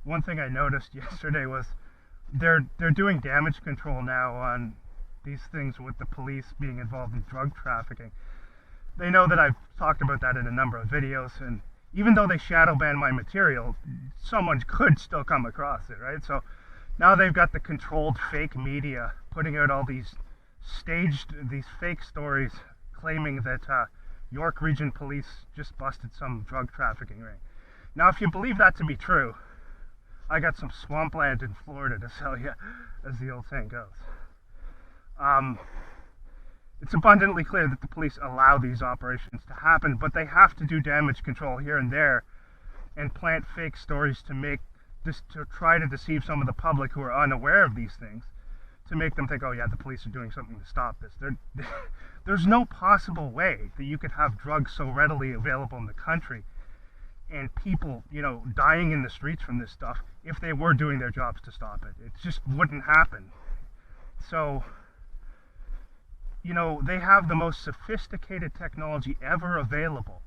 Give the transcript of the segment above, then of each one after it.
one thing I noticed yesterday was they're doing damage control now on these things with the police being involved in drug trafficking. They know that I've talked about that in a number of videos, and even though they shadow ban my material, someone could still come across it, right? So now they've got the controlled fake media putting out all these these fake stories claiming that York Region Police just busted some drug trafficking ring. Now, if you believe that to be true, I got some swampland in Florida to sell you, as the old saying goes. It's abundantly clear that the police allow these operations to happen, but they have to do damage control here and there and plant fake stories to try to deceive some of the public who are unaware of these things, to make them think, oh yeah, the police are doing something to stop this. There's no possible way that you could have drugs so readily available in the country and people, dying in the streets from this stuff if they were doing their jobs to stop it. It just wouldn't happen. So, they have the most sophisticated technology ever available,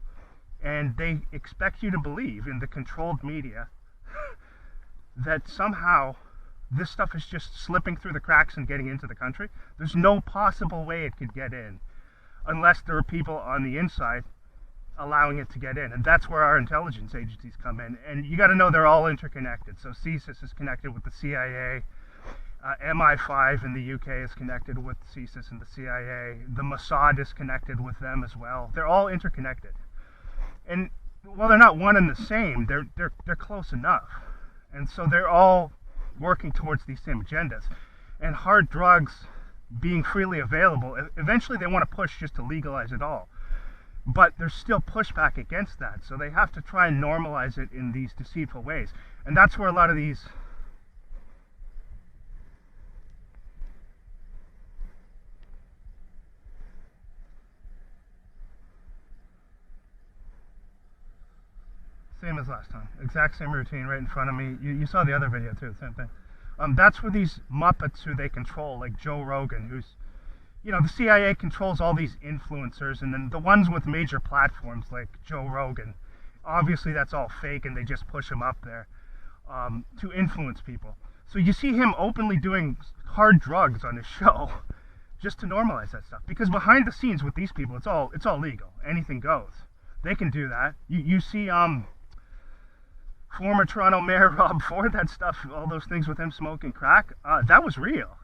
and they expect you to believe in the controlled media that somehow this stuff is just slipping through the cracks and getting into the country. There's no possible way it could get in unless there are people on the inside allowing it to get in, and that's where our intelligence agencies come in. And you got to know they're all interconnected. So CSIS is connected with the CIA, MI5 in the UK is connected with CSIS and the CIA, the Mossad is connected with them as well. They're all interconnected, and while they're not one and the same, they're close enough, and so they're all working towards these same agendas. And hard drugs being freely available, eventually they want to push just to legalize it all. But there's still pushback against that, so they have to try and normalize it in these deceitful ways. And that's where a lot of these same as last time, exact same routine right in front of me. You saw the other video too, same thing. That's where these Muppets who they control, like Joe Rogan, who's, the CIA controls all these influencers, and then the ones with major platforms like Joe Rogan, obviously that's all fake, and they just push him up there to influence people. So you see him openly doing hard drugs on his show just to normalize that stuff, because behind the scenes with these people, it's all legal. Anything goes. They can do that. You see former Toronto Mayor Rob Ford, that stuff, all those things with him smoking crack, that was real,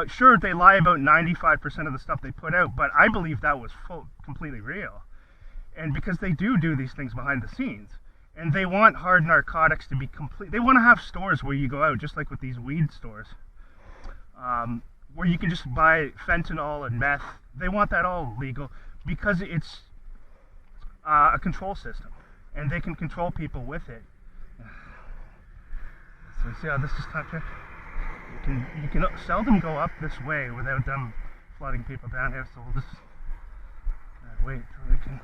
Sure, they lie about 95% of the stuff they put out, but I believe that was completely real. And because they do these things behind the scenes, and they want hard narcotics to be complete. They want to have stores where you go out, just like with these weed stores, where you can just buy fentanyl and meth. They want that all legal because it's a control system, and they can control people with it. So you see how this is touching? You can seldom go up this way without them flooding people down here, so we'll just wait till we can.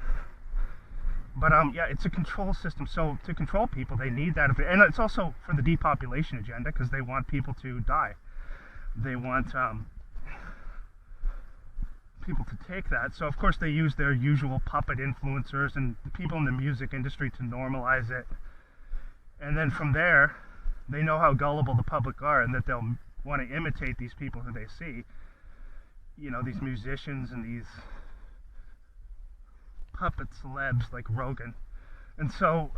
But yeah, it's a control system, so to control people they need that, and it's also for the depopulation agenda, because they want people to die. They want people to take that, so of course they use their usual puppet influencers and the people in the music industry to normalize it, and then from there they know how gullible the public are, and that they'll want to imitate these people who they see, these musicians and these puppet celebs like Rogan. And so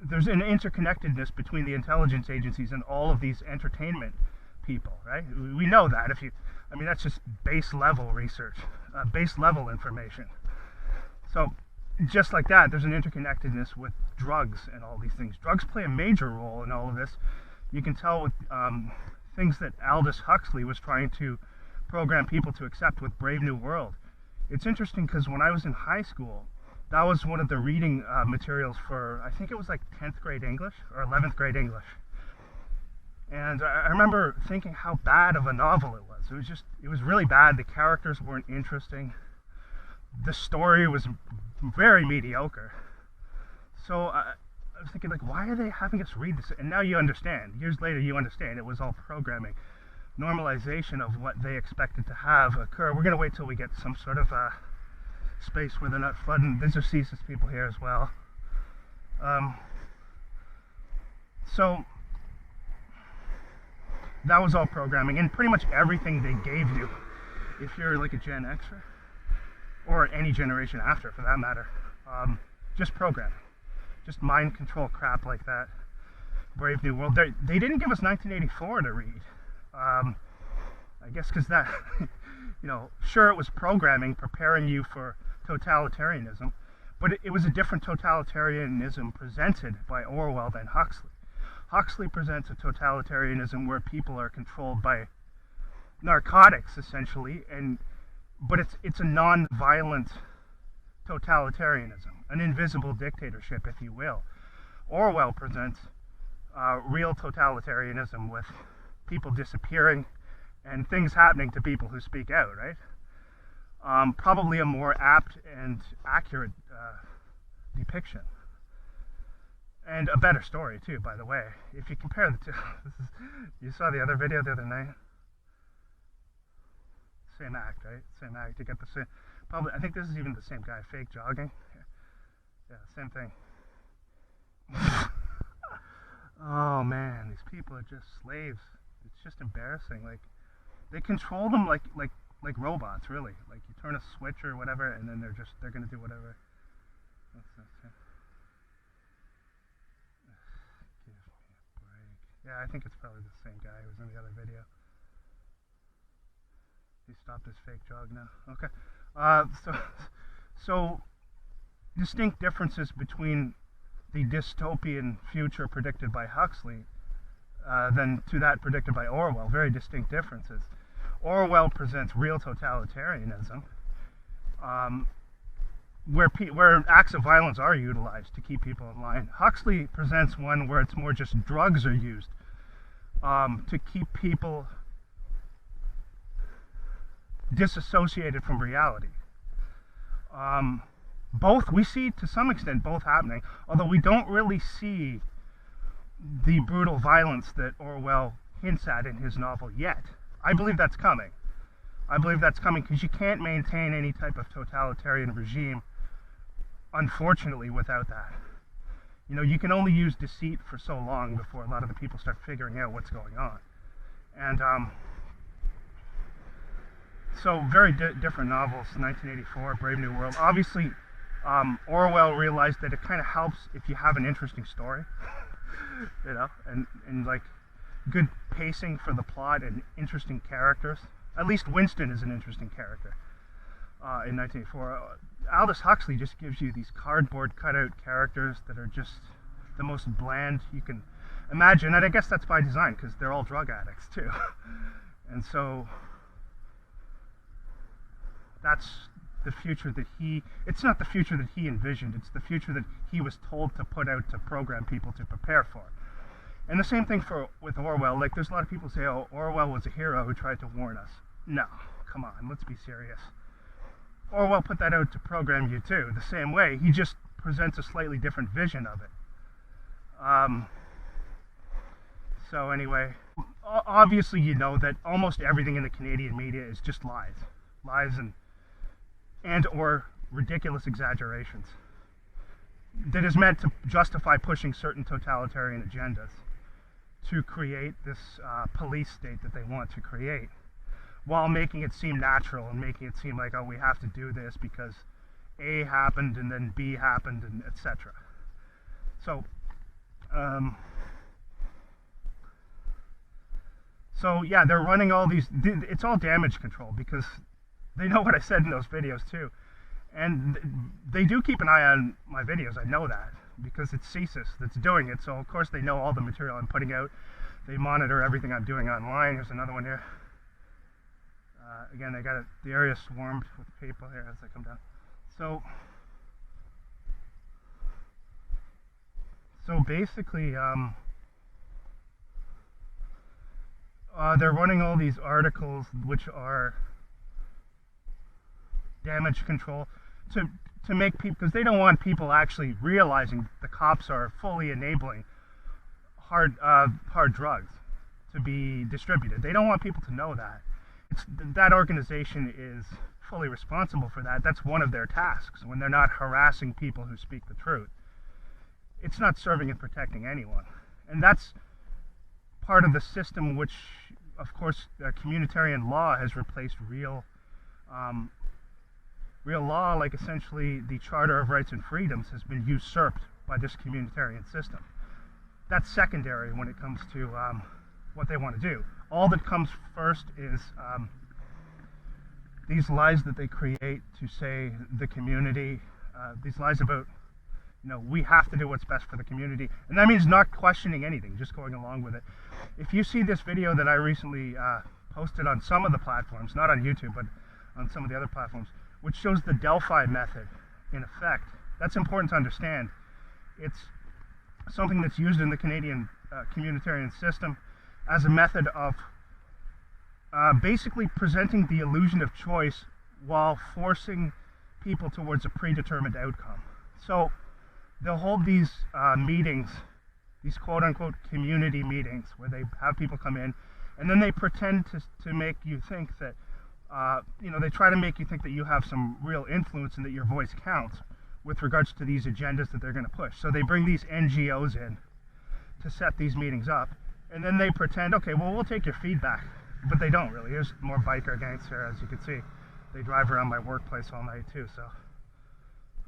there's an interconnectedness between the intelligence agencies and all of these entertainment people, right? We know that. That's just base level research, base level information. So just like that, there's an interconnectedness with drugs and all these things. Drugs play a major role in all of this. You can tell with things that Aldous Huxley was trying to program people to accept with Brave New World. It's interesting because when I was in high school, that was one of the reading materials for, I think it was like 10th grade English or 11th grade English. And I remember thinking how bad of a novel it was. It was really bad. The characters weren't interesting. The story was very mediocre. So I was thinking, like, why are they having us read this? And now you understand. Years later, you understand. It was all programming. Normalization of what they expected to have occur. We're going to wait till we get some sort of space where they're not flooding. These are CSIS people here as well. So that was all programming, and pretty much everything they gave you, if you're like a Gen Xer, or any generation after for that matter, just programming, just mind control crap like that. Brave New World. They didn't give us 1984 to read. I guess because that, sure, it was programming, preparing you for totalitarianism, but it was a different totalitarianism presented by Orwell than Huxley. Huxley presents a totalitarianism where people are controlled by narcotics, essentially, but it's a non-violent totalitarianism, an invisible dictatorship, if you will. Orwell presents real totalitarianism with people disappearing and things happening to people who speak out, right? Probably a more apt and accurate depiction. And a better story, too, by the way. If you compare the two, you saw the other video the other night? Same act, right? Same act. You get the same, probably, I think this is even the same guy, fake jogging. Yeah, same thing. Oh man, these people are just slaves. It's just embarrassing. Like, they control them like robots, really. Like, you turn a switch or whatever, and then they're gonna do whatever. Give me a break. Yeah, I think it's probably the same guy who was in the other video. He stopped his fake jog now. Okay. So distinct differences between the dystopian future predicted by Huxley than to that predicted by Orwell. Very distinct differences. Orwell presents real totalitarianism, where acts of violence are utilized to keep people in line. Huxley presents one where it's more just drugs are used to keep people disassociated from reality. Both, we see to some extent both happening, although we don't really see the brutal violence that Orwell hints at in his novel yet. I believe that's coming. I believe that's coming because you can't maintain any type of totalitarian regime, unfortunately, without that. You can only use deceit for so long before a lot of the people start figuring out what's going on. And so very different novels. 1984, Brave New World. Obviously, Orwell realized that it kind of helps if you have an interesting story, and like good pacing for the plot and interesting characters. At least Winston is an interesting character in 1984. Aldous Huxley just gives you these cardboard cutout characters that are just the most bland you can imagine, and I guess that's by design because they're all drug addicts too. And so that's the future that it's not the future that he envisioned, it's the future that he was told to put out to program people to prepare for. And the same thing with Orwell. Like, there's a lot of people say, oh, Orwell was a hero who tried to warn us. No, come on, let's be serious. Orwell put that out to program you too, the same way. He just presents a slightly different vision of it. So anyway, obviously you know that almost everything in the Canadian media is just lies. Lies and or ridiculous exaggerations that is meant to justify pushing certain totalitarian agendas to create this police state that they want to create, while making it seem natural and making it seem like, oh, we have to do this because A happened and then B happened and etc. So yeah, they're running all these, it's all damage control because they know what I said in those videos too. And they do keep an eye on my videos, I know that, because it's CSIS that's doing it, so of course they know all the material I'm putting out. They monitor everything I'm doing online. Here's another one here. Again, they got the area swarmed with people here as I come down. So basically, they're running all these articles which are damage control to make people, because they don't want people actually realizing the cops are fully enabling hard drugs to be distributed. They don't want people to know that. That organization is fully responsible for that. That's one of their tasks when they're not harassing people who speak the truth. It's not serving and protecting anyone. And that's part of the system which, of course, communitarian law has replaced real law. Like, essentially the Charter of Rights and Freedoms has been usurped by this communitarian system. That's secondary when it comes to what they want to do. All that comes first is these lies that they create to say the community, these lies about, we have to do what's best for the community. And that means not questioning anything, just going along with it. If you see this video that I recently posted on some of the platforms, not on YouTube, but on some of the other platforms, which shows the Delphi method in effect, that's important to understand. It's something that's used in the Canadian communitarian system as a method of basically presenting the illusion of choice while forcing people towards a predetermined outcome. So they'll hold these meetings, these quote-unquote community meetings, where they have people come in, and then they pretend to make you think that, they try to make you think that you have some real influence and that your voice counts with regards to these agendas that they're going to push. So they bring these NGOs in to set these meetings up, and then they pretend, okay, well, we'll take your feedback. But they don't really. There's more biker gangs here, as you can see. They drive around my workplace all night too, so.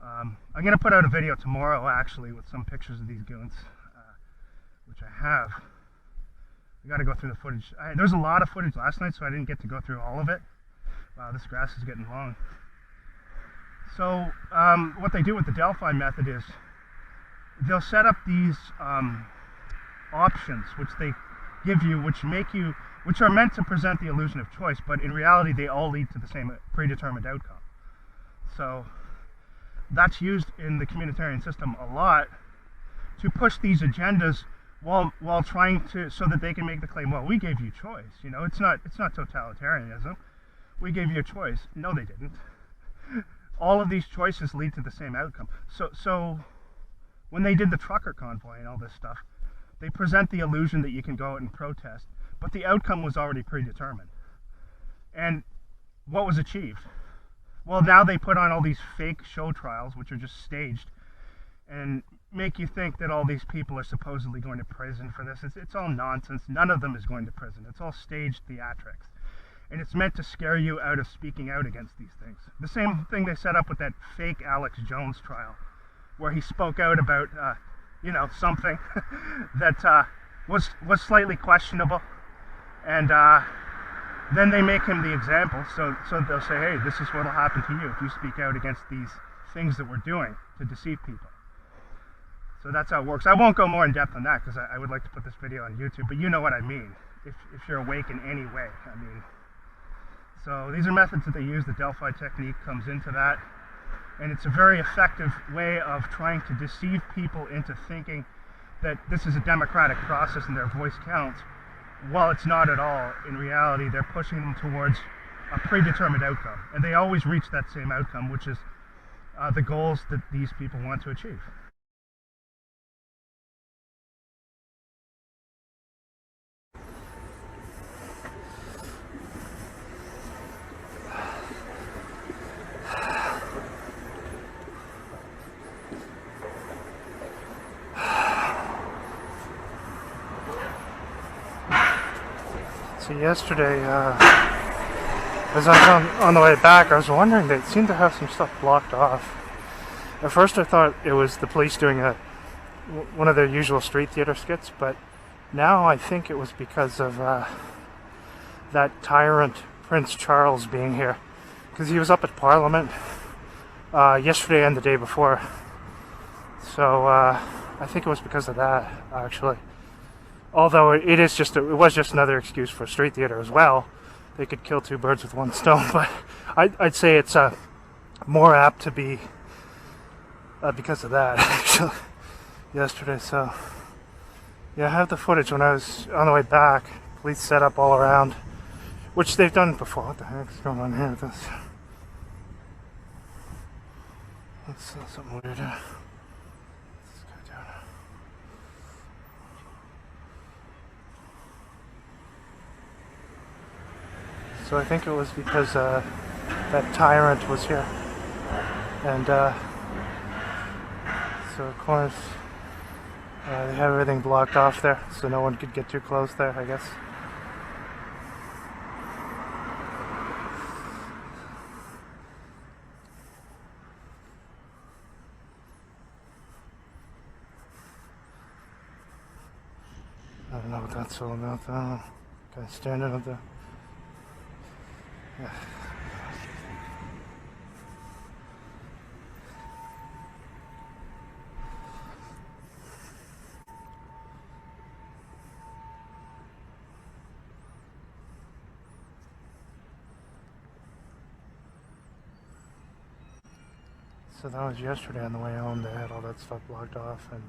I'm going to put out a video tomorrow, actually, with some pictures of these goons, which I have. I got to go through the footage. There's a lot of footage last night, so I didn't get to go through all of it. Wow, this grass is getting long. So what they do with the Delphi method is they'll set up these options which they give you, which are meant to present the illusion of choice, but in reality they all lead to the same predetermined outcome. So that's used in the communitarian system a lot to push these agendas while trying to, so that they can make the claim, well, we gave you choice. It's not totalitarianism. We gave you a choice. No, they didn't. All of these choices lead to the same outcome. So when they did the trucker convoy and all this stuff, they present the illusion that you can go out and protest, but the outcome was already predetermined. And what was achieved? Well, now they put on all these fake show trials, which are just staged, and make you think that all these people are supposedly going to prison for this. It's all nonsense. None of them is going to prison. It's all staged theatrics. And it's meant to scare you out of speaking out against these things. The same thing they set up with that fake Alex Jones trial, where he spoke out about, something that was slightly questionable. And then they make him the example. So they'll say, hey, this is what will happen to you if you speak out against these things that we're doing to deceive people. So that's how it works. I won't go more in depth on that because I would like to put this video on YouTube, but you know what I mean. If you're awake in any way, So these are methods that they use. The Delphi technique comes into that. And it's a very effective way of trying to deceive people into thinking that this is a democratic process and their voice counts, while it's not at all. In reality, they're pushing them towards a predetermined outcome. And they always reach that same outcome, which is the goals that these people want to achieve. So yesterday, as I was on the way back, I was wondering, they seemed to have some stuff blocked off. At first I thought it was the police doing one of their usual street theater skits, but now I think it was because of that tyrant Prince Charles being here, because he was up at Parliament yesterday and the day before. So I think it was because of that, actually. Although it was just another excuse for street theater as well. They could kill two birds with one stone, but I'd say it's more apt to be because of that, actually, yesterday. So yeah, I have the footage when I was on the way back. Police set up all around, which they've done before. What the heck is going on here with this? That's something weird. So I think it was because that tyrant was here, and so of course They have everything blocked off there, so no one could get too close there, I guess. I don't know what that's all about, though. Guy standing up there. Yeah. So that was yesterday on the way home. They had all that stuff blocked off, and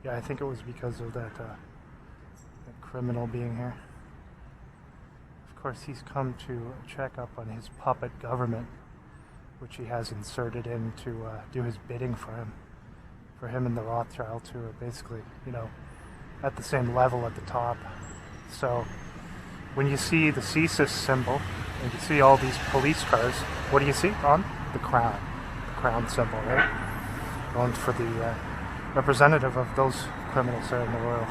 yeah, I think it was because of that criminal being here. Of course, he's come to check up on his puppet government, which he has inserted in to do his bidding for him. For him and the Rothschilds, who are basically, you know, at the same level at the top. So when you see the CSIS symbol, and you see all these police cars, what do you see on? The crown. The crown symbol, right? Going for the representative of those criminals there in the Royal.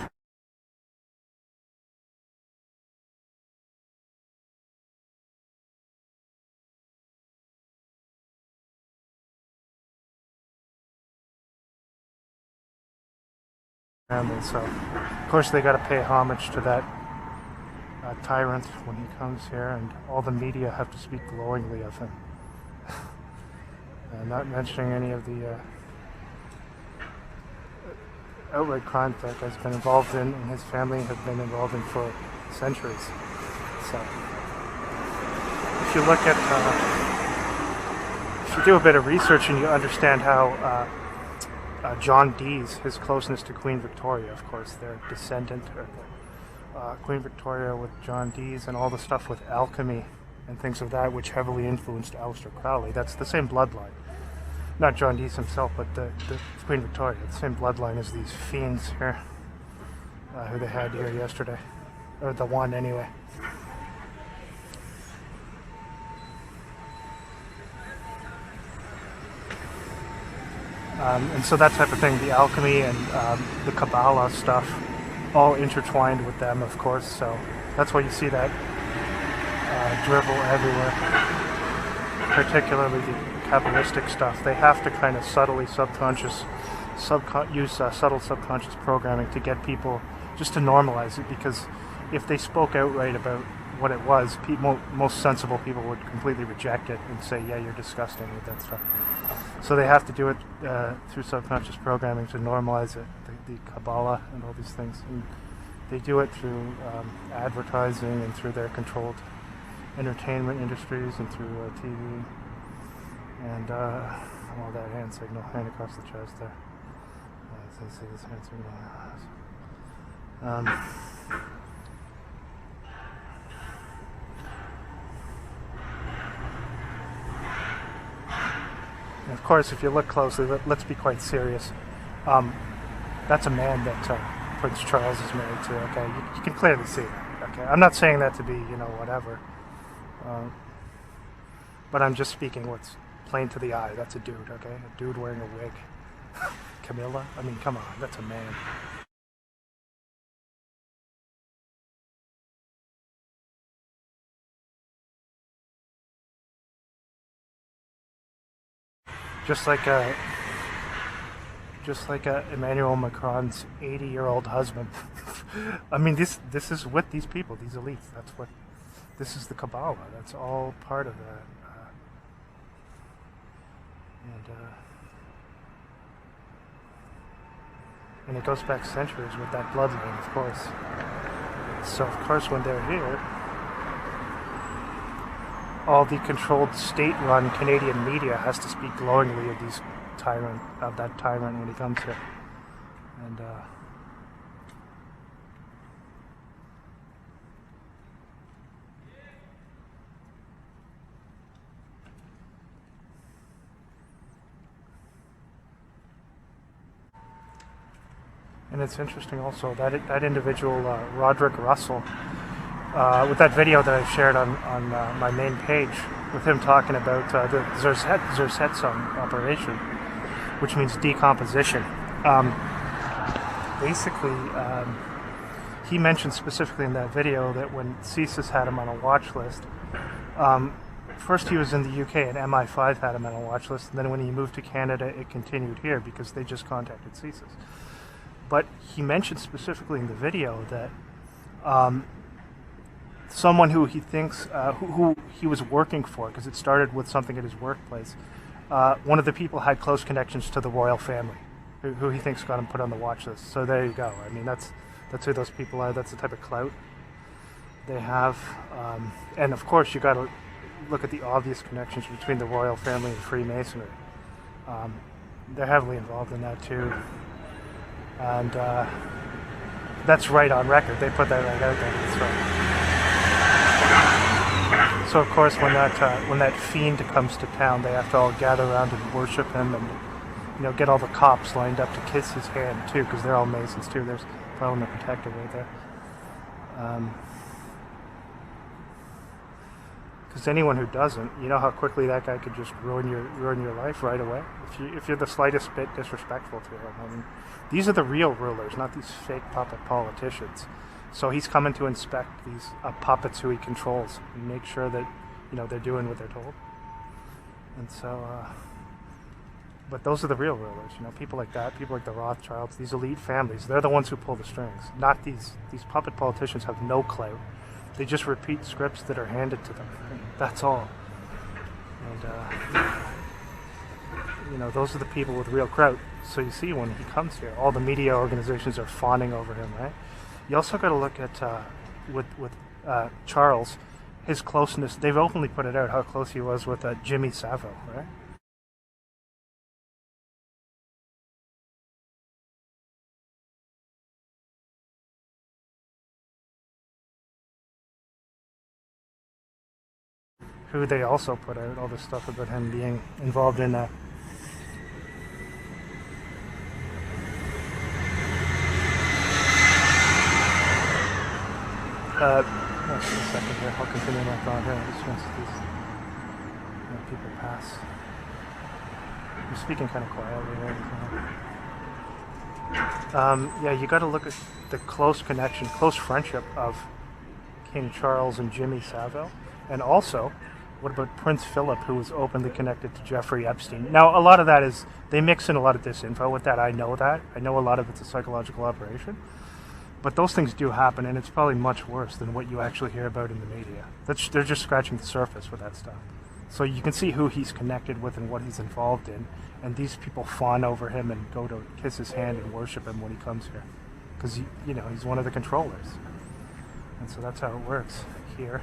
So, of course, they got to pay homage to that tyrant when he comes here, and all the media have to speak glowingly of him. Not mentioning any of the outright crimes that guy's been involved in, and his family have been involved in for centuries. So, if you look at, if you do a bit of research and you understand how John Dee's, his closeness to Queen Victoria, of course, their descendant, Queen Victoria with John Dee's, and all the stuff with alchemy and things of that, which heavily influenced Aleister Crowley. That's the same bloodline. Not John Dee's himself, but the Queen Victoria. The same bloodline as these fiends here, who they had here yesterday. Or the one, anyway. And so that type of thing, the alchemy and the Kabbalah stuff, all intertwined with them, of course. So that's why you see that drivel everywhere, particularly the Kabbalistic stuff. They have to kind of subtly use subtle subconscious programming to get people just to normalize it, because if they spoke outright about what it was, most sensible people would completely reject it and say, yeah, you're disgusting with that stuff. So they have to do it through subconscious programming to normalize it, the Kabbalah and all these things. And they do it through advertising and through their controlled entertainment industries and through TV. And well, that hand signal, hand across the chest there. I see this hand signal. And of course, if you look closely, let's be quite serious. That's a man that Prince Charles is married to. Okay, you can clearly see that. Okay, I'm not saying that to be, you know, whatever. But I'm just speaking what's plain to the eye. That's a dude. Okay, a dude wearing a wig. Camilla. I mean, come on, that's a man. Just like Emmanuel Macron's 80-year-old husband. I mean, this is with these people, these elites. That's what this is, the Kabbalah. That's all part of that. And it goes back centuries with that bloodline, of course. So, of course, when they're here, all the controlled state-run Canadian media has to speak glowingly of that tyrant when he comes here. And it's interesting also that individual, Roderick Russell, with that video that I shared on my main page, with him talking about the Zersetzung operation, which means decomposition. basically, he mentioned specifically in that video that when CSIS had him on a watch list, first he was in the UK and MI5 had him on a watch list, and then when he moved to Canada, it continued here because they just contacted CSIS. But he mentioned specifically in the video that someone who he thinks, who he was working for, because it started with something at his workplace, one of the people had close connections to the royal family, who he thinks got him put on the watch list. So there you go. I mean, that's who those people are. That's the type of clout they have. And of course, you got to look at the obvious connections between the royal family and Freemasonry. They're heavily involved in that too. And that's right on record. They put that right out there. That's right. So of course, when that fiend comes to town, they have to all gather around and worship him, and get all the cops lined up to kiss his hand too, because they're all Masons too. There's Parliament Protector right there. Because anyone who doesn't, you know how quickly that guy could just ruin your life right away if you're the slightest bit disrespectful to him. I mean, these are the real rulers, not these fake puppet politicians. So he's coming to inspect these puppets who he controls and make sure that they're doing what they're told. And so, but those are the real rulers. People like that, people like the Rothschilds, these elite families. They're the ones who pull the strings. Not these puppet politicians have no clout. They just repeat scripts that are handed to them. That's all. And those are the people with real clout. So you see, when he comes here, all the media organizations are fawning over him, right? You also got to look at with Charles, his closeness. They've openly put it out how close he was with Jimmy Savile, right? Who they also put out all this stuff about him being involved in that. Just a second here. I'll continue my thought here. Just once these people pass. I'm speaking kind of quietly here. Yeah, you got to look at the close connection, close friendship of King Charles and Jimmy Savile, and also, what about Prince Philip, who was openly connected to Jeffrey Epstein? Now, a lot of that is, they mix in a lot of disinfo with that. I know that. I know a lot of it's a psychological operation. But those things do happen, and it's probably much worse than what you actually hear about in the media. They're just scratching the surface with that stuff. So you can see who he's connected with and what he's involved in, and these people fawn over him and go to kiss his hand and worship him when he comes here. Because, he's one of the controllers. And so that's how it works here.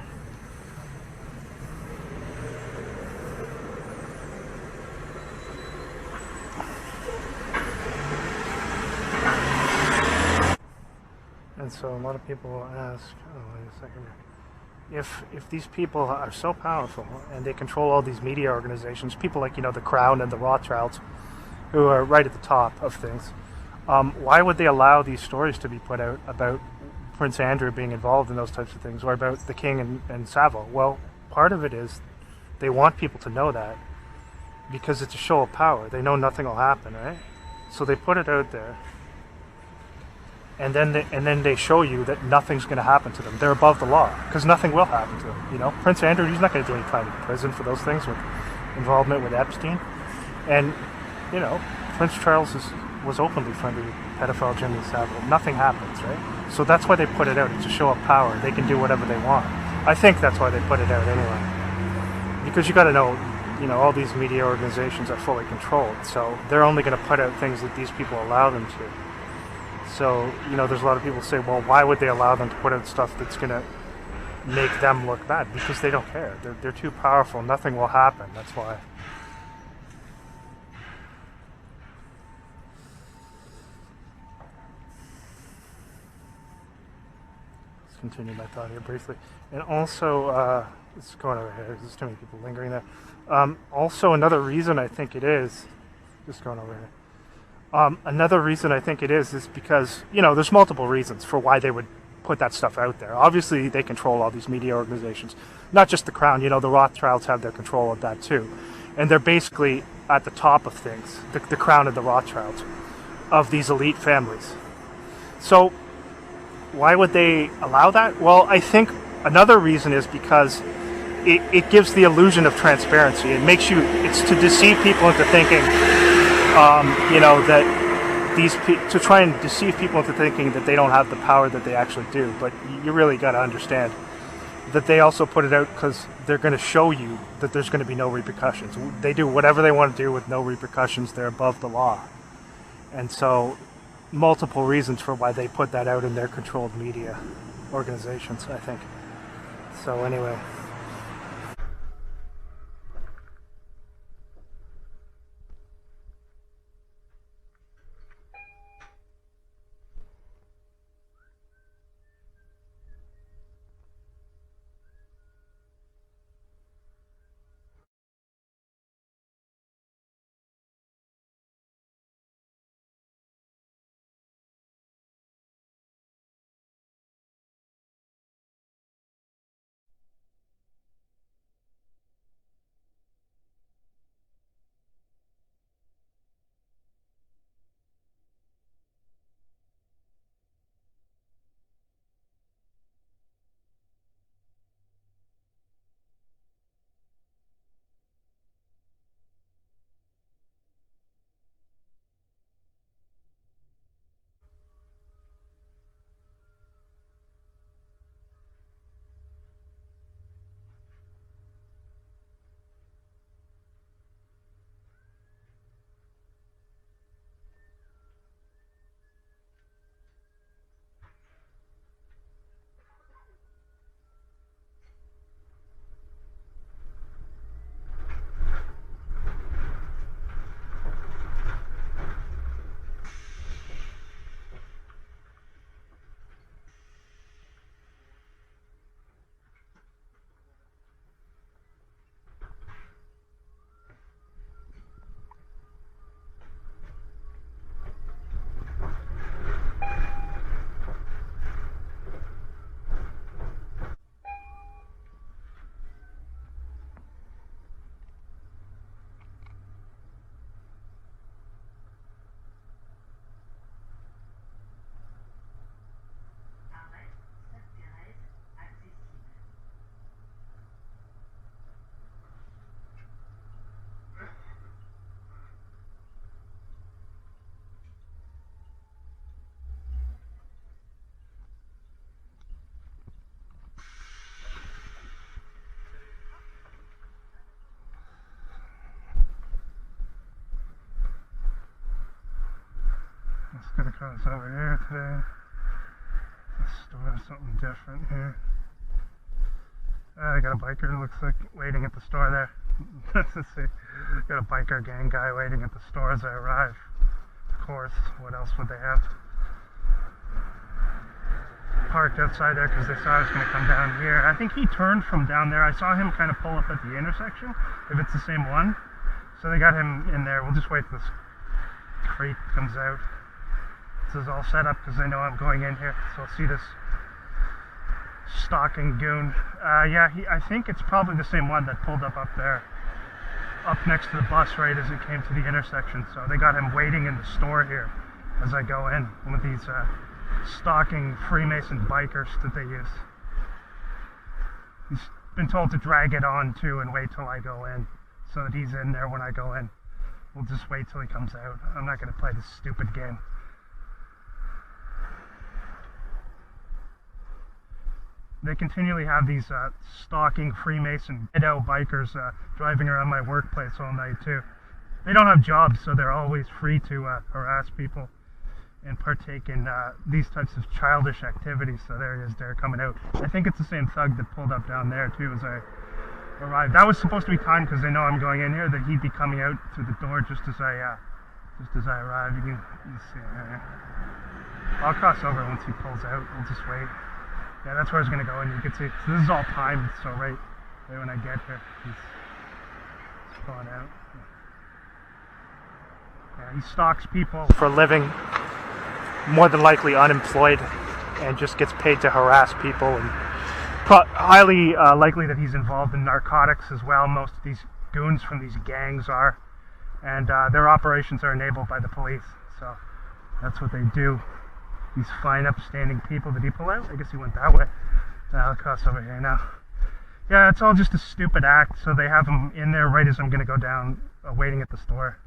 And so a lot of people will ask, wait a second, if these people are so powerful and they control all these media organizations, people like, the Crown and the Rothschilds, who are right at the top of things, why would they allow these stories to be put out about Prince Andrew being involved in those types of things, or about the King and Savile? Well, part of it is they want people to know that because it's a show of power. They know nothing will happen, right? So they put it out there. And then they show you that nothing's going to happen to them. They're above the law because nothing will happen to them. Prince Andrew, he's not going to do any time in prison for those things with involvement with Epstein. And Prince Charles was openly friendly with pedophile Jimmy Savile. Nothing happens, right? So that's why they put it out. It's a show of power. They can do whatever they want. I think that's why they put it out anyway. Because you got to know, all these media organizations are fully controlled. So they're only going to put out things that these people allow them to. So, there's a lot of people say, well, why would they allow them to put out stuff that's going to make them look bad? Because they don't care. They're too powerful. Nothing will happen. That's why. Let's continue my thought here briefly. And also, it's going over here. There's too many people lingering there. Also, another reason I think it is, just going over here. Another reason I think it is because, there's multiple reasons for why they would put that stuff out there. Obviously, they control all these media organizations. Not just the Crown, the Rothschilds have their control of that too. And they're basically at the top of things, the Crown and the Rothschilds, of these elite families. So why would they allow that? Well, I think another reason is because it gives the illusion of transparency. It makes you, it's to deceive people into thinking, that to try and deceive people into thinking that they don't have the power that they actually do. But you really got to understand that they also put it out because they're going to show you that there's going to be no repercussions. They do whatever they want to do with no repercussions. They're above the law. And so multiple reasons for why they put that out in their controlled media organizations, I think. So anyway. Let's get across over here today. Let's do something different here. I got a biker, looks like, waiting at the store there. Let's see. Got a biker gang guy waiting at the store as I arrive. Of course, what else would they have? Parked outside there because they saw I was going to come down here. I think he turned from down there. I saw him kind of pull up at the intersection, if it's the same one. So they got him in there. We'll just wait till this crate comes out. This is all set up because they know I'm going in here. So I'll see this stalking goon. Yeah, I think it's probably the same one that pulled up there, up next to the bus right as it came to the intersection. So they got him waiting in the store here as I go in with these stalking Freemason bikers that they use. He's been told to drag it on too and wait till I go in so that he's in there when I go in. We'll just wait till he comes out. I'm not going to play this stupid game. They continually have these stalking Freemason pedo bikers driving around my workplace all night too. They don't have jobs, so they're always free to harass people and partake in these types of childish activities. So there he is there coming out. I think it's the same thug that pulled up down there too as I arrived. That was supposed to be timed because they know I'm going in here, that he'd be coming out through the door just as I arrive. You can see it. I'll cross over once he pulls out. We'll just wait. Yeah, that's where I was going to go, and you can see, so this is all timed, so right when I get here, he's pulling out. Yeah, he stalks people for a living, more than likely unemployed, and just gets paid to harass people, and highly likely that he's involved in narcotics as well. Most of these goons from these gangs are, and their operations are enabled by the police, so that's what they do. these fine upstanding people. Did he pull out? I guess he went that way. I'll cross over here now. Yeah, it's all just a stupid act, so they have him in there right as I'm going to go down, waiting at the store,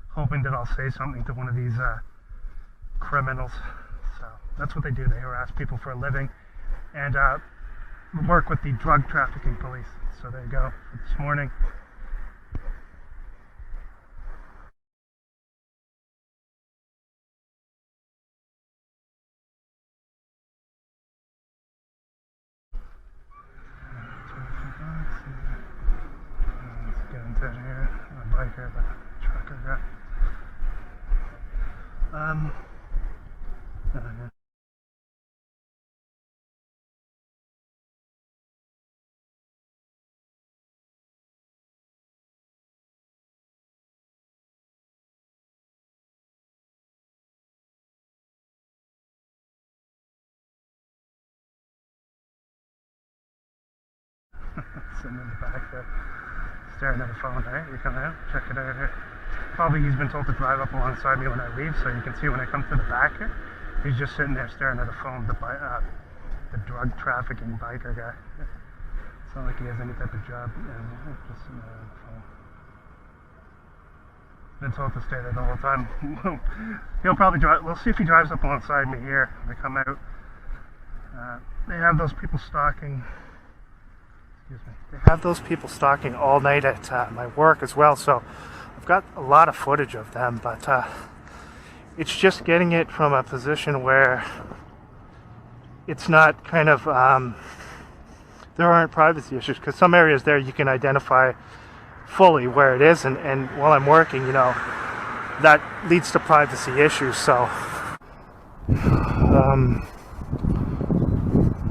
hoping that I'll say something to one of these criminals. So that's what they do. They harass people for a living and work with the drug trafficking police. So there you go for this morning. Let's get into here. A biker, but a trucker guy. Yeah. Sitting in the back there, staring at a phone. Right, you come out, check it out here. Probably he's been told to drive up alongside me when I leave, so you can see when I come to the back here, he's just sitting there staring at a phone. The drug trafficking biker guy. It's not like he has any type of job. Yeah, just sitting there on the phone. Been told to stay there the whole time. He'll probably drive. We'll see if he drives up alongside me here. When I come out. They have those people stalking. They have those people stalking all night at my work as well, so I've got a lot of footage of them, but it's just getting it from a position where it's not kind of, there aren't privacy issues, because some areas there you can identify fully where it is, and while I'm working, you know, that leads to privacy issues, so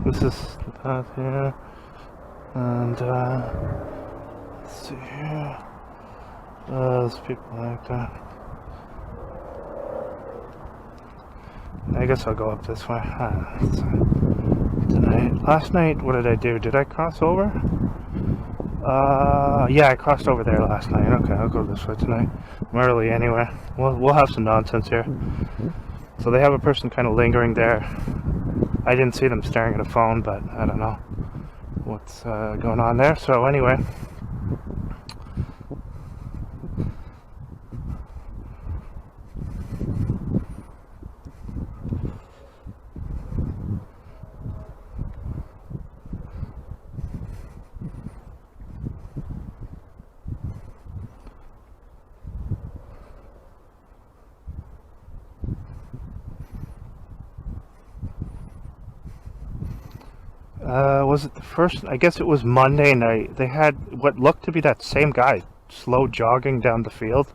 this is the path here. And let's see here. There's people like that. I guess I'll go up this way. Tonight. Last night, what did I do? Did I cross over? Yeah, I crossed over there last night. Okay, I'll go this way tonight. I'm early anyway. We'll have some nonsense here. So they have a person kind of lingering there. I didn't see them staring at a phone, but I don't know what's going on there. So anyway, was it the first? I guess it was Monday night. They had what looked to be that same guy slow jogging down the field.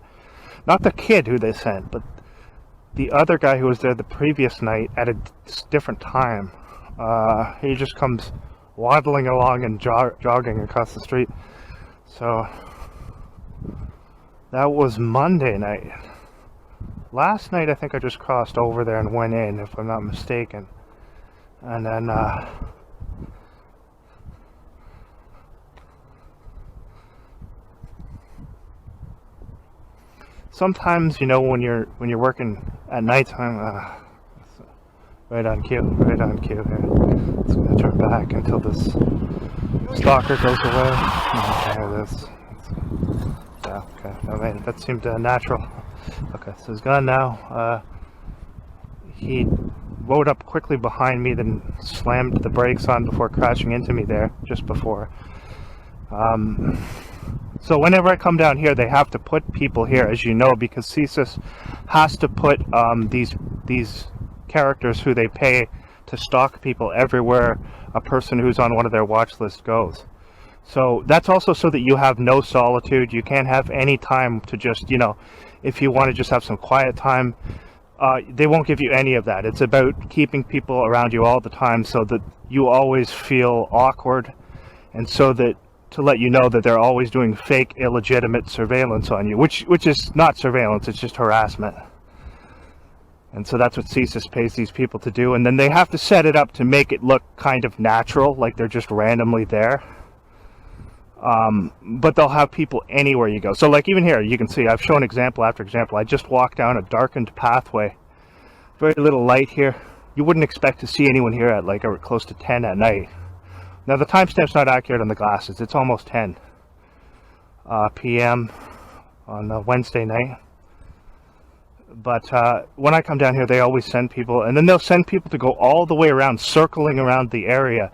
Not the kid who they sent, but the other guy who was there the previous night at a different time. He just comes waddling along and jogging across the street. So that was Monday night. Last night I think I just crossed over there and went in, if I'm not mistaken. And then sometimes, you know, when you're working at nighttime, right on cue here. It's gonna turn back until this stalker goes away. Okay, this. Yeah, okay. I mean, that seemed natural. Okay, so he's gone now. He rode up quickly behind me, then slammed the brakes on before crashing into me there, just before. So whenever I come down here, they have to put people here, as you know, because CSIS has to put these characters who they pay to stalk people everywhere a person who's on one of their watch list goes. So that's also so that you have no solitude. You can't have any time to just, you know, if you want to just have some quiet time, they won't give you any of that. It's about keeping people around you all the time so that you always feel awkward, and so that to let you know that they're always doing fake, illegitimate surveillance on you, which is not surveillance, it's just harassment. And so that's what CSIS pays these people to do, and then they have to set it up to make it look kind of natural, like they're just randomly there. But they'll have people anywhere you go. So like even here, you can see I've shown example after example. I just walked down a darkened pathway, very little light here, you wouldn't expect to see anyone here at like close to 10 at night. Now the timestamp's not accurate on the glasses. It's almost 10 p.m. on Wednesday night. But when I come down here, they always send people, and then they'll send people to go all the way around, circling around the area,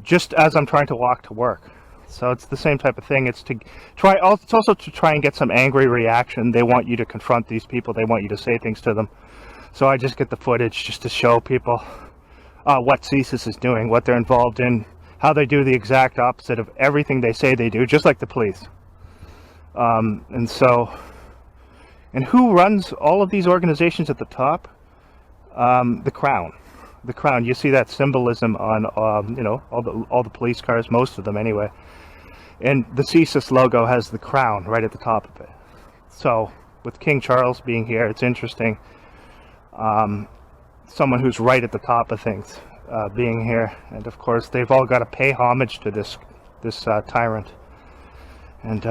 just as I'm trying to walk to work. So it's the same type of thing. It's also to try and get some angry reaction. They want you to confront these people. They want you to say things to them. So I just get the footage just to show people what CSIS is doing, what they're involved in, how they do the exact opposite of everything they say they do, just like the police. And who runs all of these organizations at the top? The Crown. The Crown. You see that symbolism on, all the police cars, most of them anyway. And the CSIS logo has the crown right at the top of it. So with King Charles being here, it's interesting. Someone who's right at the top of things being here, and of course they've all got to pay homage to this tyrant. And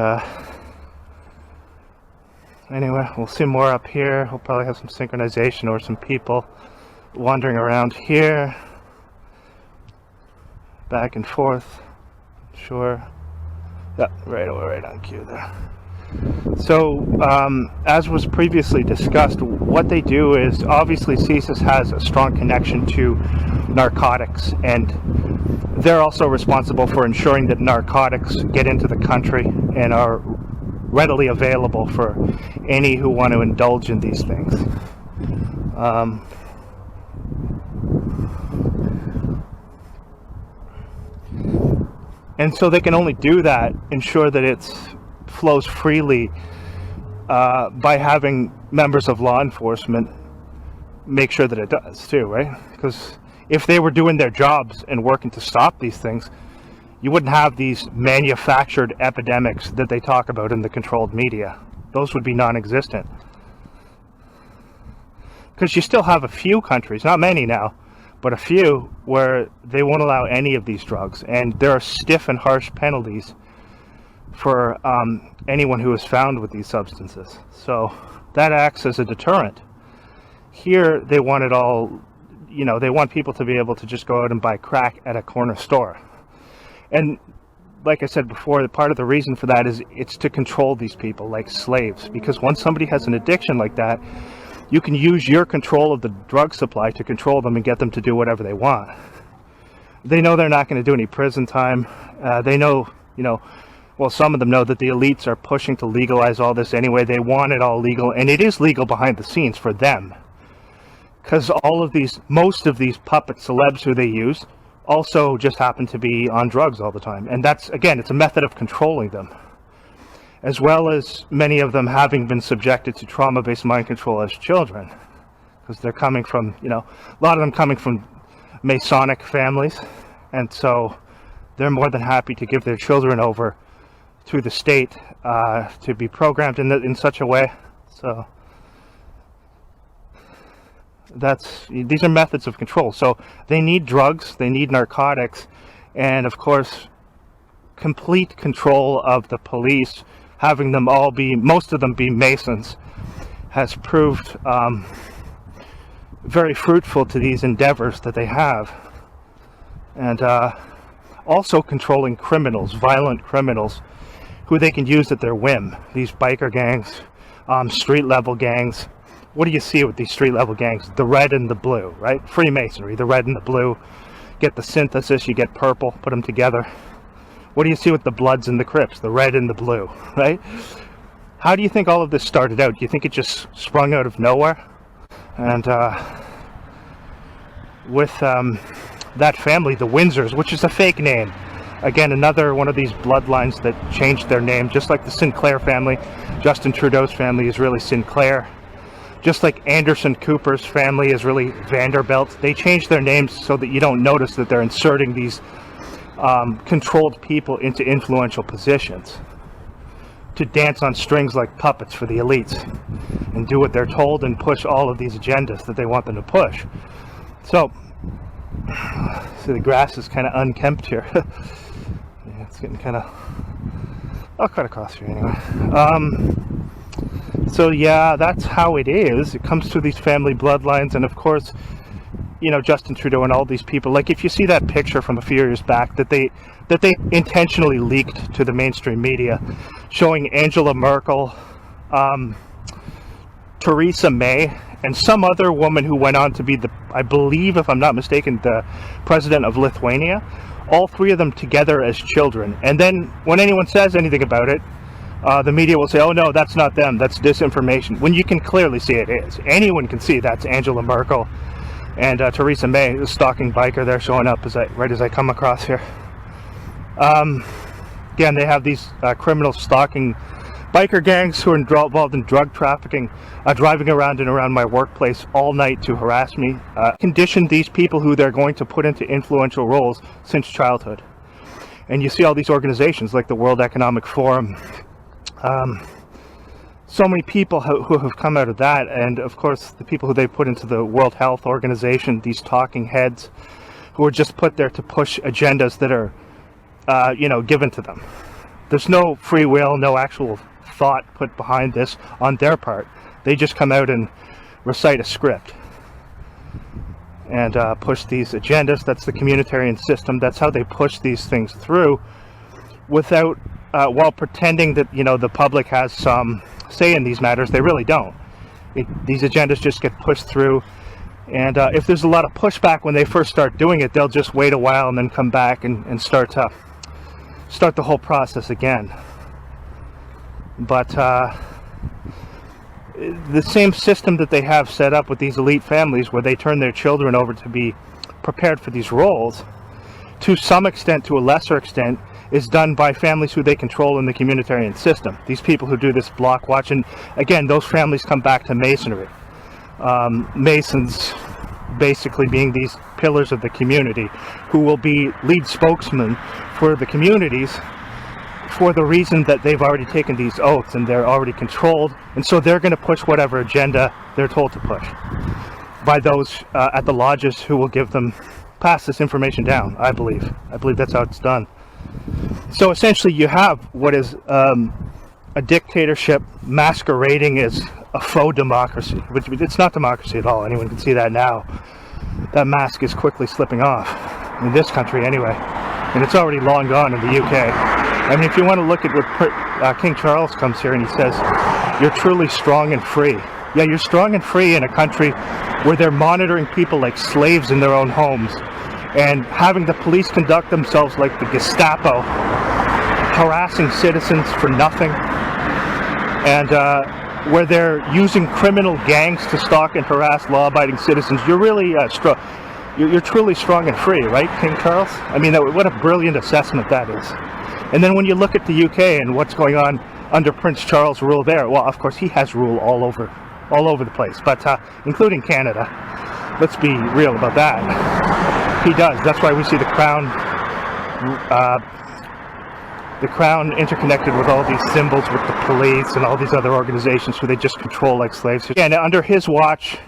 anyway, we'll see more up here. We'll probably have some synchronization or some people wandering around here, back and forth. Sure. Yeah, right on cue there. So, as was previously discussed, what they do is, obviously CSIS has a strong connection to narcotics, and they're also responsible for ensuring that narcotics get into the country and are readily available for any who want to indulge in these things. And so they can only do that, ensure that it flows freely by having members of law enforcement make sure that it does too, right? Because if they were doing their jobs and working to stop these things, you wouldn't have these manufactured epidemics that they talk about in the controlled media. Those would be non-existent. Because you still have a few countries, not many now, but a few where they won't allow any of these drugs, and there are stiff and harsh penalties for anyone who is found with these substances. So that acts as a deterrent. Here they want it all, they want people to be able to just go out and buy crack at a corner store. And like I said before, part of the reason for that is it's to control these people like slaves, because once somebody has an addiction like that, you can use your control of the drug supply to control them and get them to do whatever they want. They know they're not going to do any prison time. They know, well, some of them know that the elites are pushing to legalize all this anyway. They want it all legal, and it is legal behind the scenes for them. Because most of these puppet celebs who they use also just happen to be on drugs all the time. And that's, again, it's a method of controlling them, as well as many of them having been subjected to trauma-based mind control as children, because they're coming from, a lot of them coming from Masonic families, and so they're more than happy to give their children over to the state to be programmed in such a way. So these are methods of control. So they need drugs, they need narcotics, and of course complete control of the police, having them all most of them be Masons, has proved very fruitful to these endeavors that they have. And also controlling criminals, violent criminals, who they can use at their whim. These biker gangs, street level gangs. What do you see with these street level gangs? The red and the blue, right? Freemasonry, the red and the blue. Get the synthesis, you get purple, put them together. What do you see with the Bloods and the Crips? The red and the blue, right? How do you think all of this started out? Do you think it just sprung out of nowhere? And with that family, the Windsors, which is a fake name. Again, another one of these bloodlines that changed their name, just like the Sinclair family. Justin Trudeau's family is really Sinclair. Just like Anderson Cooper's family is really Vanderbilt. They changed their names so that you don't notice that they're inserting these controlled people into influential positions to dance on strings like puppets for the elites and do what they're told and push all of these agendas that they want them to push. So, see, the grass is kind of unkempt here. Yeah, it's getting kind of... I'll cut across here anyway. So yeah, that's how it is. It comes through these family bloodlines, and of course, you know, Justin Trudeau and all these people, like if you see that picture from a few years back that they intentionally leaked to the mainstream media, showing Angela Merkel, Theresa May, and some other woman who went on to be the, I believe, if I'm not mistaken, the president of Lithuania, all three of them together as children. And then when anyone says anything about it, the media will say, oh no, that's not them, that's disinformation, when you can clearly see it is. Anyone can see that's Angela Merkel and Theresa May, the stalking biker there, showing up right as I come across here. Again, they have these criminal stalking biker gangs who are involved in drug trafficking, driving around and around my workplace all night to harass me, condition these people who they're going to put into influential roles since childhood. And you see all these organizations like the World Economic Forum, so many people who have come out of that, and of course the people who they put into the World Health Organization, these talking heads who are just put there to push agendas that are you know, given to them. There's no free will, no actual thought put behind this on their part. They just come out and recite a script and push these agendas. That's the communitarian system. That's how they push these things through without while pretending that, you know, the public has some say in these matters. They really don't. These agendas just get pushed through, and if there's a lot of pushback when they first start doing it, they'll just wait a while and then come back and start the whole process again. But the same system that they have set up with these elite families, where they turn their children over to be prepared for these roles, to some extent, to a lesser extent, is done by families who they control in the communitarian system. These people who do this block watch, and again, those families come back to Masonry. Masons basically being these pillars of the community who will be lead spokesmen for the communities for the reason that they've already taken these oaths and they're already controlled, and so they're going to push whatever agenda they're told to push by those at the lodges who will pass this information down. I believe that's how it's done. So essentially you have what is a dictatorship masquerading as a faux democracy, which it's not democracy at all. Anyone can see that now. That mask is quickly slipping off in this country anyway, and it's already long gone in the UK. I mean, if you want to look at what King Charles comes here and he says, you're truly strong and free. Yeah, you're strong and free in a country where they're monitoring people like slaves in their own homes and having the police conduct themselves like the Gestapo, harassing citizens for nothing, and where they're using criminal gangs to stalk and harass law-abiding citizens. You're really you're truly strong and free, right, King Charles? I mean, what a brilliant assessment that is. And then when you look at the UK and what's going on under Prince Charles' rule there, well, of course, he has rule all over the place, but including Canada. Let's be real about that. He does. That's why we see the crown interconnected with all these symbols with the police and all these other organizations who they just control like slaves. And under his watch,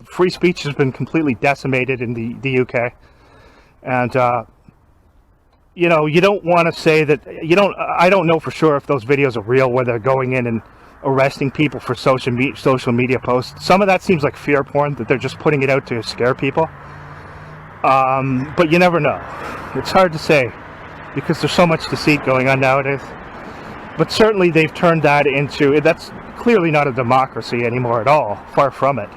free speech has been completely decimated in the UK. And you know, you don't want to say that, I don't know for sure if those videos are real where they're going in and arresting people for social media posts. Some of that seems like fear porn, that they're just putting it out to scare people. But you never know. It's hard to say because there's so much deceit going on nowadays. But certainly they've turned that into, that's clearly not a democracy anymore at all. Far from it.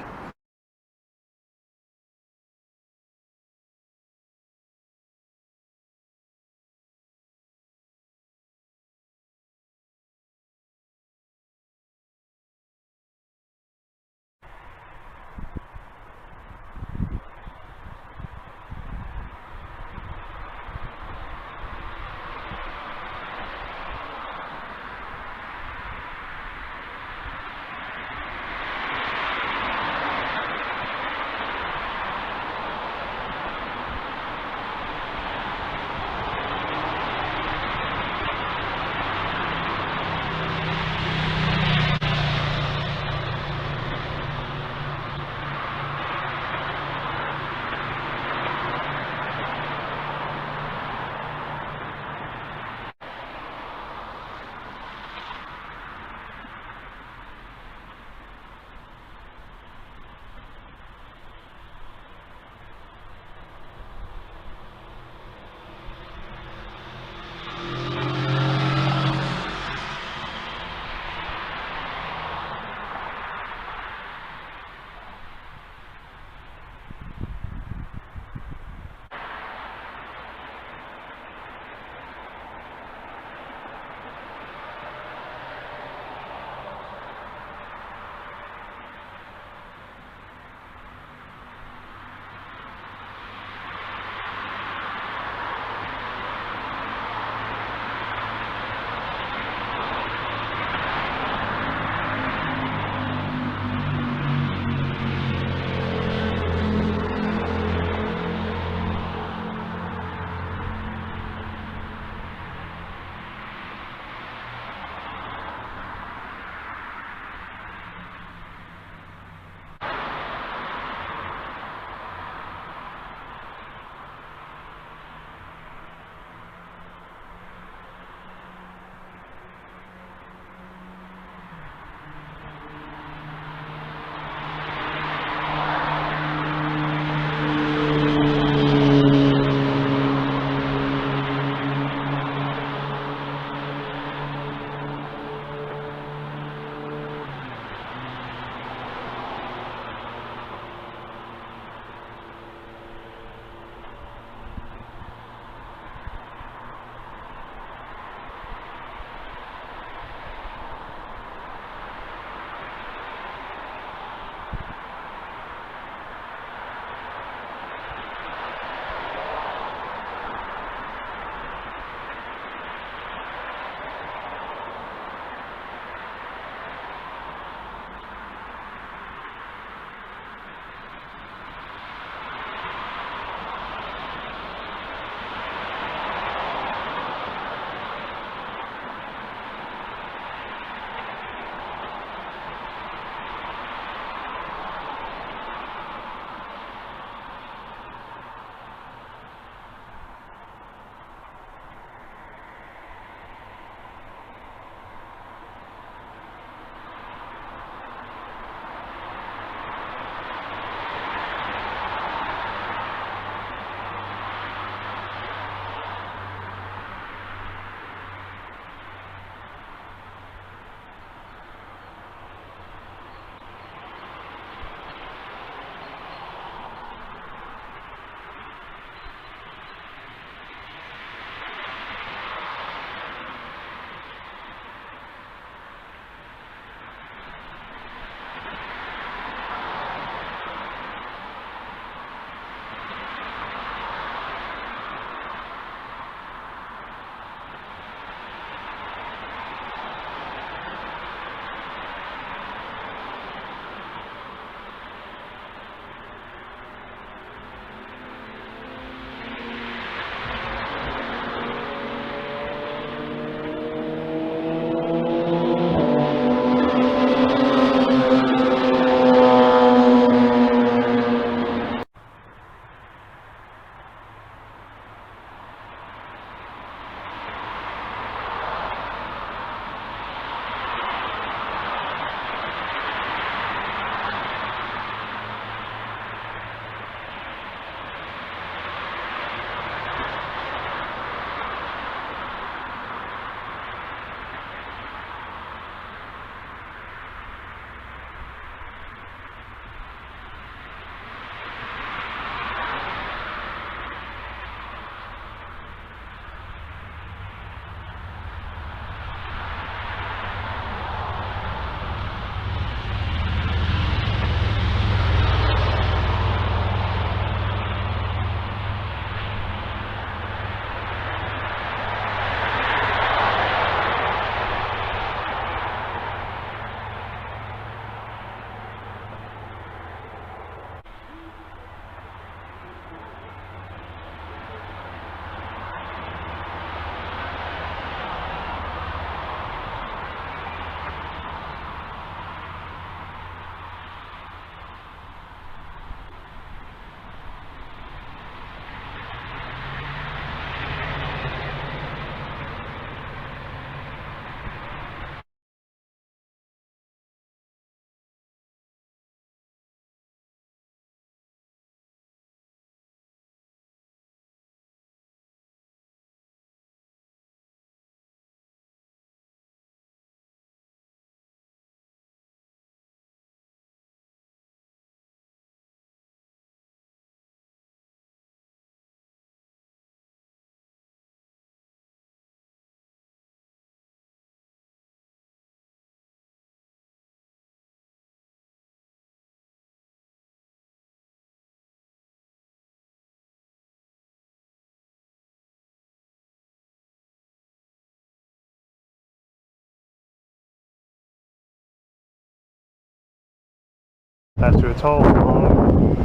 pass through. It's all long,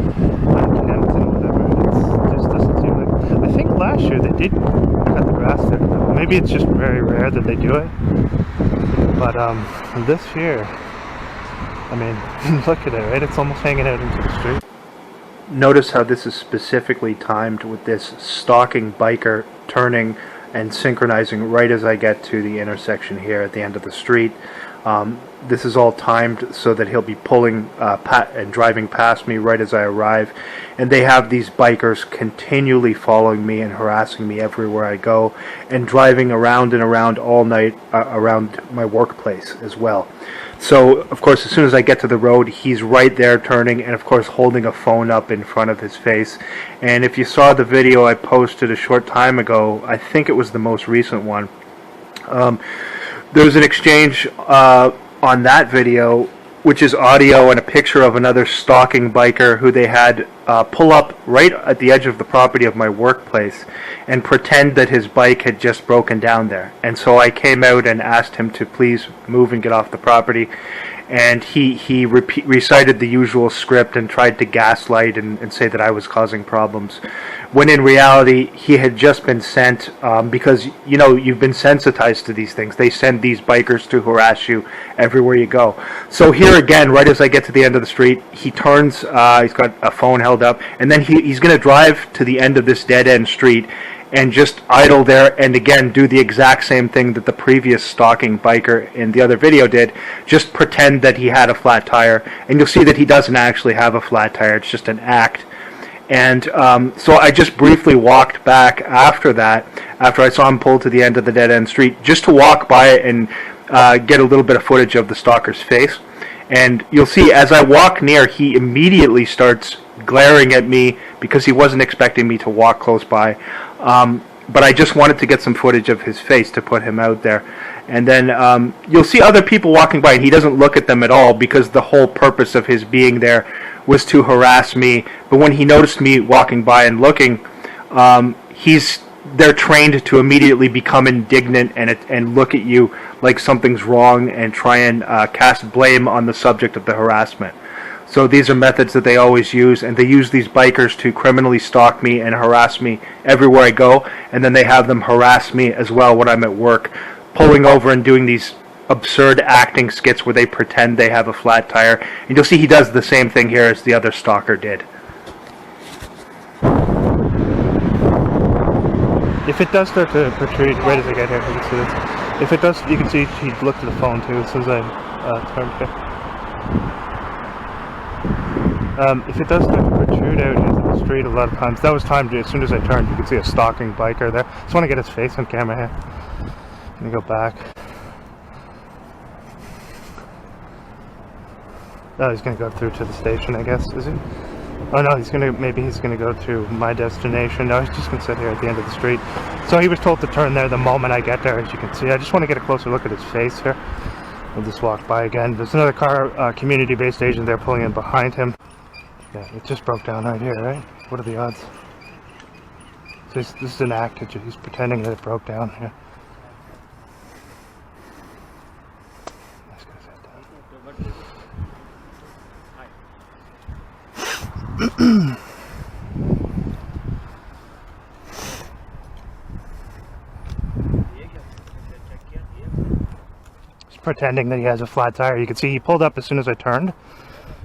unkempt and whatever. It just doesn't seem like. I think last year they did cut the grass there. Maybe it's just very rare that they do it. But this year, I mean, look at it, right? It's almost hanging out into the street. Notice how this is specifically timed with this stalking biker turning and synchronizing right as I get to the intersection here at the end of the street. This is all timed so that he'll be pulling and driving past me right as I arrive. And they have these bikers continually following me and harassing me everywhere I go, and driving around and around all night around my workplace as well. So, of course, as soon as I get to the road, he's right there turning and, of course, holding a phone up in front of his face. And if you saw the video I posted a short time ago, I think it was the most recent one, there was an exchange on that video, which is audio and a picture of another stalking biker who they had pull up right at the edge of the property of my workplace and pretend that his bike had just broken down there. And so I came out and asked him to please move and get off the property. And he recited the usual script and tried to gaslight and say that I was causing problems, when in reality he had just been sent, because, you know, you've been sensitized to these things. They send these bikers to harass you everywhere you go. So here again, right as I get to the end of the street, he turns, he's got a phone held up, and then he's going to drive to the end of this dead-end street and just idle there and again do the exact same thing that the previous stalking biker in the other video did, just pretend that he had a flat tire. And you'll see that he doesn't actually have a flat tire, it's just an act. And so I just briefly walked back after that, after I saw him pull to the end of the dead-end street, just to walk by it and get a little bit of footage of the stalker's face. And you'll see as I walk near, he immediately starts glaring at me because he wasn't expecting me to walk close by. But I just wanted to get some footage of his face to put him out there. And then you'll see other people walking by, and he doesn't look at them at all because the whole purpose of his being there was to harass me. But when he noticed me walking by and looking, they're trained to immediately become indignant and look at you like something's wrong and try and cast blame on the subject of the harassment. So these are methods that they always use, and they use these bikers to criminally stalk me and harass me everywhere I go, and then they have them harass me as well when I'm at work, pulling over and doing these absurd acting skits where they pretend they have a flat tire. And you'll see he does the same thing here as the other stalker did. If it does start to protrude right as I get here, you can see this. If it does, you can see he looked at the phone too as soon as I turned here. If it does start to protrude out into the street a lot of times, that was timed as soon as I turned. You can see a stalking biker there. Just want to get his face on camera here. Let me go back. Oh, he's going to go through to the station, I guess, is he? Oh no, maybe he's going to go to my destination. No, he's just going to sit here at the end of the street. So he was told to turn there the moment I get there, as you can see. I just want to get a closer look at his face here. We'll just walk by again. There's another car, community-based agent there pulling in behind him. Yeah, it just broke down right here, right? What are the odds? So this is an act. He's pretending that it broke down here. This guy's head down. He's pretending that he has a flat tire. You can see he pulled up as soon as I turned.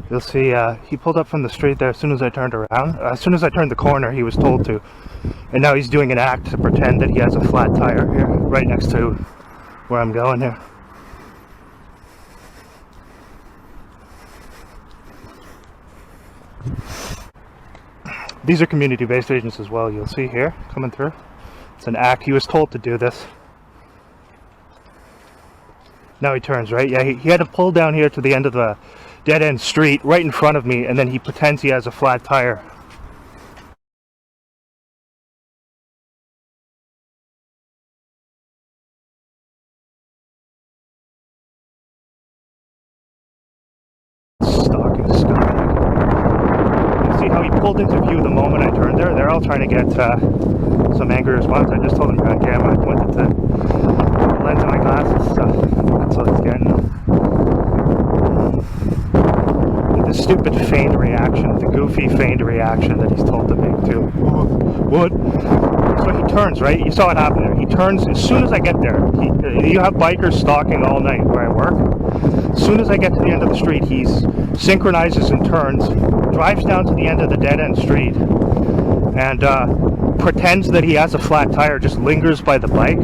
You'll see he pulled up from the street there as soon as I turned around. As soon as I turned the corner, he was told to. And now he's doing an act to pretend that he has a flat tire here, right next to where I'm going here. These are community-based agents as well, you'll see here, coming through. It's an act. He was told to do this. Now he turns, right? Yeah, he had to pull down here to the end of the dead-end street right in front of me, and then he pretends he has a flat tire. Stalking scumbag. You see how he pulled into view the moment I turned there? They're all trying to get some angry response. I just told him to on camera. I pointed to the lens of my glasses, so that's what it's getting. This stupid feigned reaction, the goofy feigned reaction that he's told to make too. What? So he turns, right? You saw what happened there. He turns as soon as I get there. You have bikers stalking all night where I work. As soon as I get to the end of the street, he synchronizes and turns, drives down to the end of the dead-end street, and pretends that he has a flat tire, just lingers by the bike,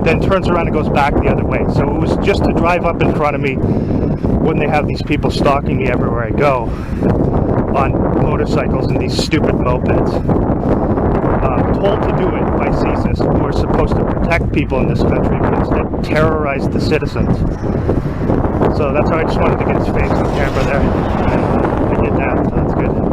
then turns around and goes back the other way. So it was just to drive up in front of me when they have these people stalking me everywhere I go on motorcycles and these stupid mopeds. Told to do it by CSIS, who are supposed to protect people in this country, but instead terrorize the citizens. So that's how I just wanted to get his face on camera there. And I did that, so that's good.